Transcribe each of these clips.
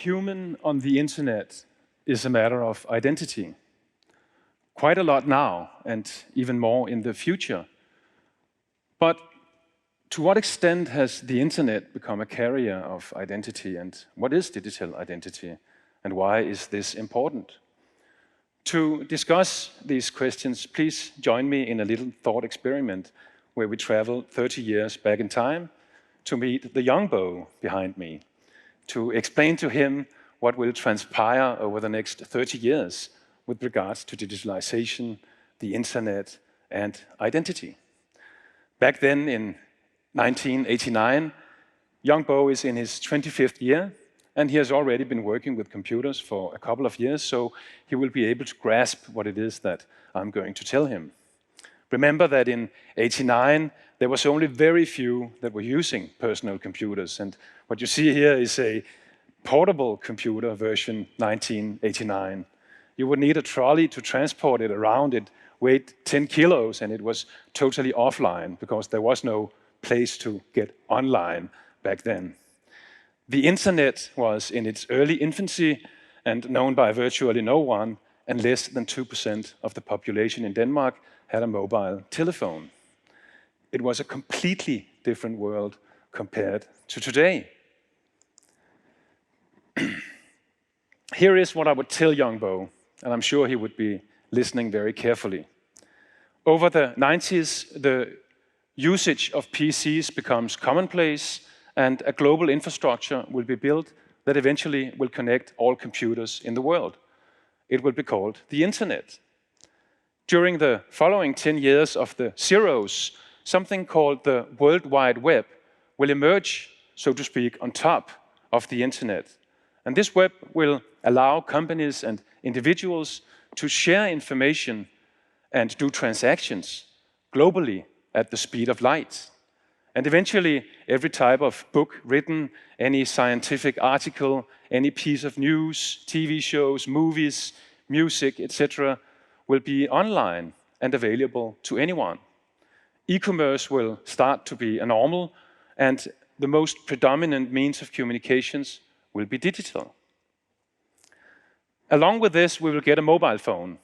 human on the internet is a matter of identity. Quite a lot now, and even more in the future. But to what extent has the internet become a carrier of identity, and what is digital identity, and why is this important? To discuss these questions, please join me in a little thought experiment where we travel 30 years back in time to meet the young Bo behind me, to explain to him what will transpire over the next 30 years with regards to digitalization, the internet, and identity. Back then in 1989, young Bo is in his 25th year, and he has already been working with computers for a couple of years, so he will be able to grasp what it is that I'm going to tell him. Remember that in '89, there was only very few that were using personal computers, and what you see here is a portable computer version 1989. You would need a trolley to transport it around. It weighed 10 kilos, and it was totally offline because there was no place to get online back then. The internet was in its early infancy and known by virtually no one, and less than 2% of the population in Denmark had a mobile telephone. It was a completely different world compared to today. Here is what I would tell young Bo, and I'm sure he would be listening very carefully. Over the 90s, the usage of PCs becomes commonplace, and a global infrastructure will be built that eventually will connect all computers in the world. It will be called the internet. During the following 10 years of the zeros, something called the World Wide Web will emerge, so to speak, on top of the internet. And this web will allow companies and individuals to share information and do transactions globally at the speed of light. And eventually, every type of book written, any scientific article, any piece of news, TV shows, movies, music, etc., will be online and available to anyone. E-commerce will start to be a normal, and the most predominant means of communications will be digital. Along with this, we will get a mobile phone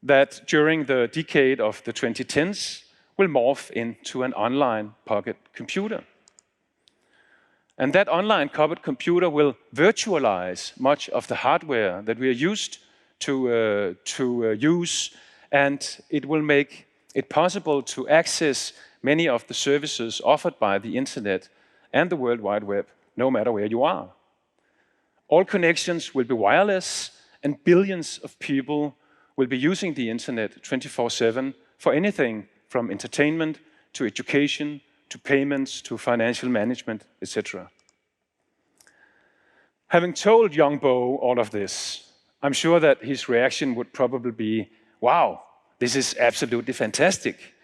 that during the decade of the 2010s will morph into an online pocket computer. And that online pocket computer will virtualize much of the hardware that we are used to use, and it will make it possible to access many of the services offered by the internet and the World Wide Web, no matter where you are. All connections will be wireless, and billions of people will be using the internet 24/7 for anything from entertainment to education, to payments, to financial management, etc. Having told young Bo all of this, I'm sure that his reaction would probably be, wow, this is absolutely fantastic.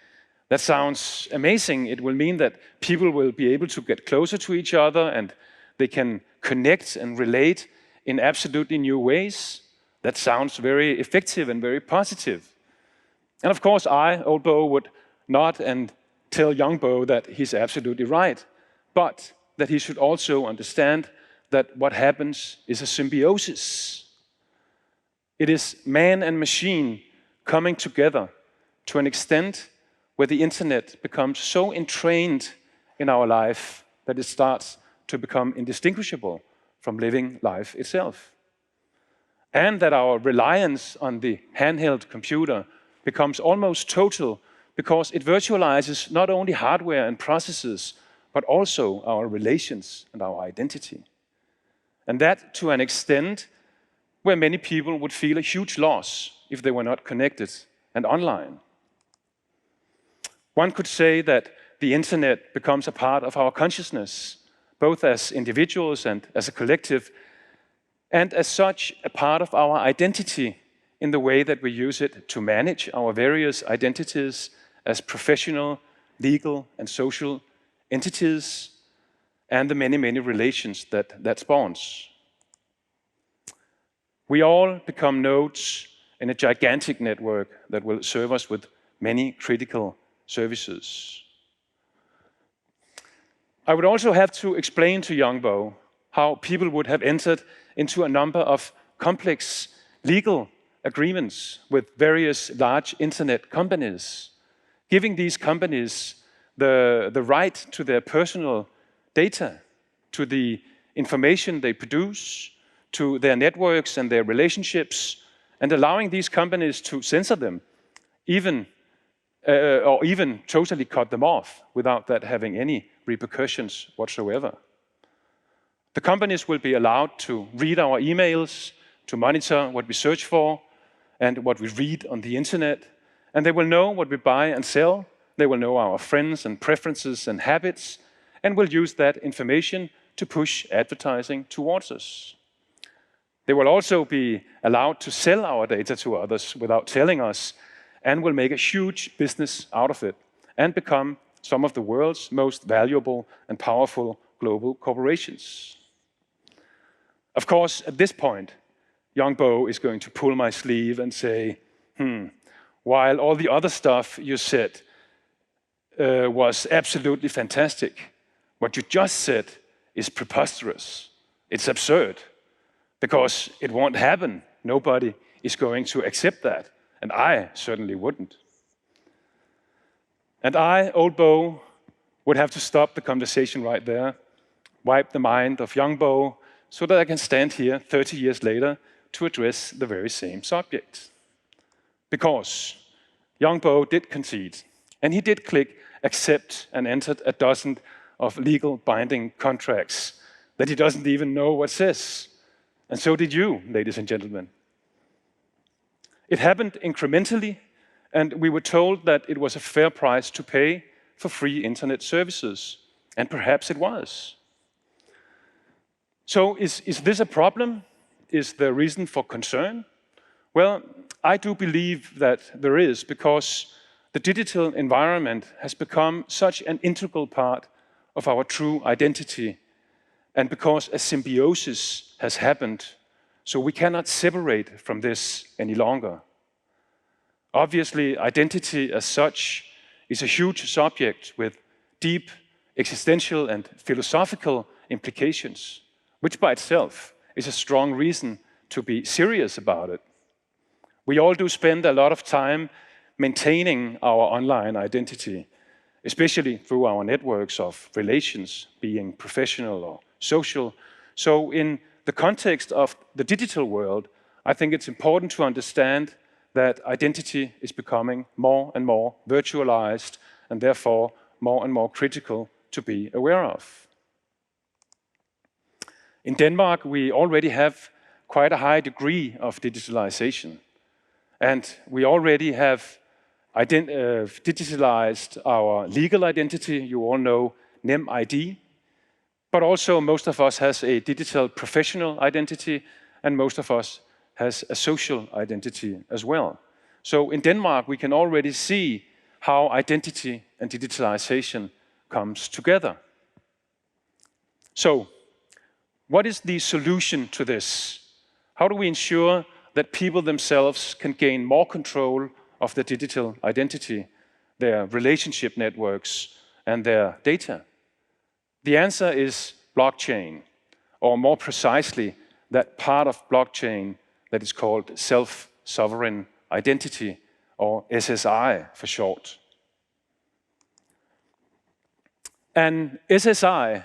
That sounds amazing. It will mean that people will be able to get closer to each other, and they can connect and relate in absolutely new ways. That sounds very effective and very positive. And of course, old Bo, would nod and tell young Bo that he's absolutely right, but that he should also understand that what happens is a symbiosis. It is man and machine coming together to an extent where the internet becomes so entrained in our life that it starts to become indistinguishable from living life itself. And that our reliance on the handheld computer becomes almost total because it virtualizes not only hardware and processes, but also our relations and our identity. And that to an extent where many people would feel a huge loss if they were not connected and online. One could say that the internet becomes a part of our consciousness, both as individuals and as a collective, and as such a part of our identity in the way that we use it to manage our various identities as professional, legal, and social entities, and the many, many relations that spawns. We all become nodes in a gigantic network that will serve us with many critical services. I would also have to explain to young Bo how people would have entered into a number of complex legal agreements with various large internet companies, giving these companies the right to their personal data, to the information they produce, to their networks and their relationships, and allowing these companies to censor them, or even totally cut them off without that having any repercussions whatsoever. The companies will be allowed to read our emails, to monitor what we search for and what we read on the internet, and they will know what we buy and sell. They will know our friends and preferences and habits, and will use that information to push advertising towards us. They will also be allowed to sell our data to others without telling us, and will make a huge business out of it and become some of the world's most valuable and powerful global corporations. Of course, at this point, young Bo is going to pull my sleeve and say, while all the other stuff you said was absolutely fantastic, what you just said is preposterous. It's absurd, because it won't happen. Nobody is going to accept that, and I certainly wouldn't. And I, old Bo, would have to stop the conversation right there, wipe the mind of young Bo, so that I can stand here 30 years later to address the very same subject. Because young Bo did concede, and he did click accept and entered a dozen of legal binding contracts that he doesn't even know what says. And so did you, ladies and gentlemen. It happened incrementally, and we were told that it was a fair price to pay for free internet services, and perhaps it was. So is this a problem? Is there reason for concern? Well, I do believe that there is, because the digital environment has become such an integral part of our true identity, and because a symbiosis has happened, so we cannot separate from this any longer. Obviously, identity as such is a huge subject with deep existential and philosophical implications, which by itself is a strong reason to be serious about it. We all do spend a lot of time maintaining our online identity, especially through our networks of relations, being professional or social. So in the context of the digital world, I think it's important to understand that identity is becoming more and more virtualized, and therefore more and more critical to be aware of. In Denmark, we already have quite a high degree of digitalization, and we already have digitalized our legal identity. You all know NemID, but also most of us has a digital professional identity, and most of us has a social identity as well. So in Denmark, we can already see how identity and digitalization comes together. So, what is the solution to this? How do we ensure that people themselves can gain more control of their digital identity, their relationship networks, and their data? The answer is blockchain, or more precisely, that part of blockchain that is called self-sovereign identity, or SSI for short. An SSI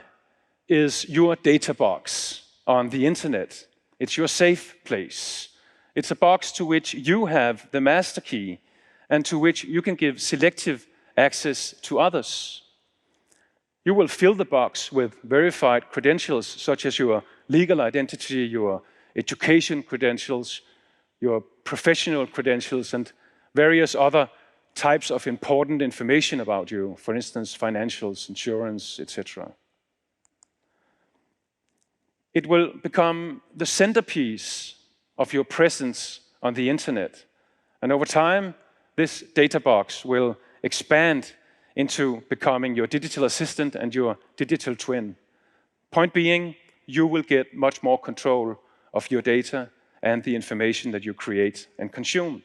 is your data box on the internet. It's your safe place. It's a box to which you have the master key and to which you can give selective access to others. You will fill the box with verified credentials such as your legal identity, your education credentials, your professional credentials, and various other types of important information about you, for instance, financials, insurance, etc. It will become the centerpiece of your presence on the internet. And over time, this data box will expand into becoming your digital assistant and your digital twin. Point being, you will get much more control of your data and the information that you create and consume.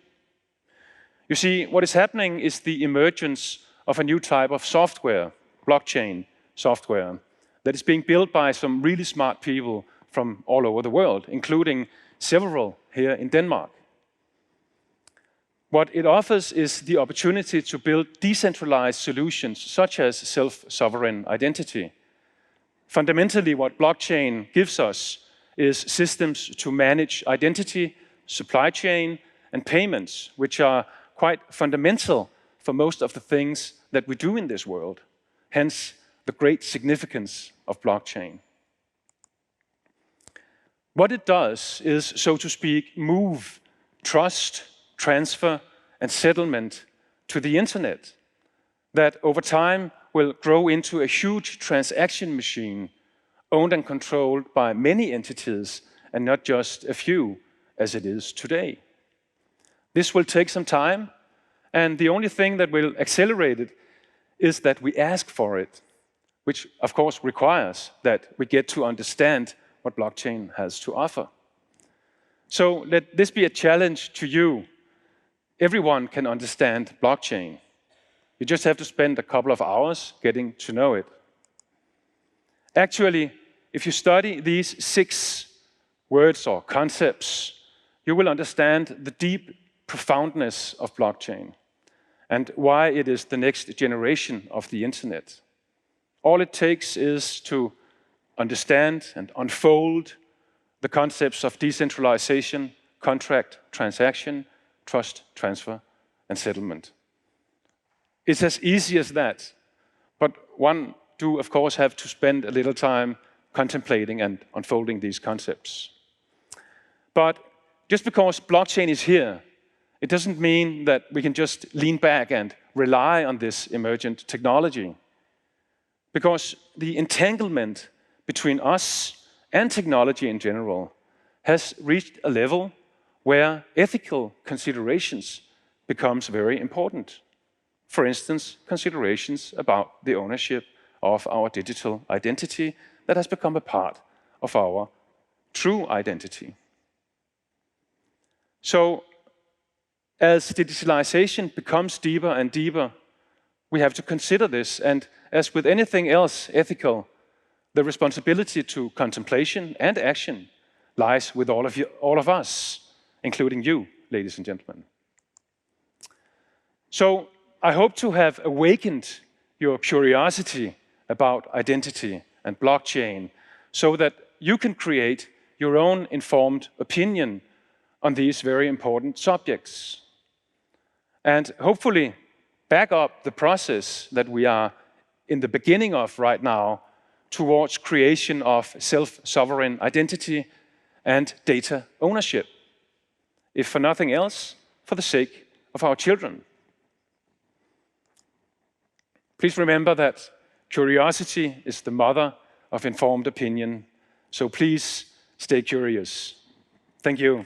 You see, what is happening is the emergence of a new type of software, blockchain software, that is being built by some really smart people from all over the world, including several here in Denmark. What it offers is the opportunity to build decentralized solutions, such as self-sovereign identity. Fundamentally, what blockchain gives us is systems to manage identity, supply chain, and payments, which are quite fundamental for most of the things that we do in this world. Hence, the great significance of blockchain. What it does is, so to speak, move trust, transfer, and settlement to the internet, that over time will grow into a huge transaction machine owned and controlled by many entities and not just a few, as it is today. This will take some time, and the only thing that will accelerate it is that we ask for it, which of course requires that we get to understand what blockchain has to offer. So let this be a challenge to you. Everyone can understand blockchain. You just have to spend a couple of hours getting to know it. Actually, if you study these 6 words or concepts, you will understand the deep profoundness of blockchain and why it is the next generation of the internet. All it takes is to understand and unfold the concepts of decentralization, contract, transaction, trust, transfer, and settlement. It's as easy as that, but one do, of course, have to spend a little time contemplating and unfolding these concepts. But just because blockchain is here, it doesn't mean that we can just lean back and rely on this emergent technology. Because the entanglement between us and technology in general has reached a level where ethical considerations becomes very important. For instance, considerations about the ownership of our digital identity that has become a part of our true identity. So, as digitalization becomes deeper and deeper, we have to consider this, and as with anything else ethical, the responsibility to contemplation and action lies with all of us, including you, ladies and gentlemen. So, I hope to have awakened your curiosity about identity and blockchain so that you can create your own informed opinion on these very important subjects. And hopefully back up the process that we are in the beginning of right now towards creation of self-sovereign identity and data ownership, if for nothing else, for the sake of our children. Please remember that curiosity is the mother of informed opinion, so please stay curious. Thank you.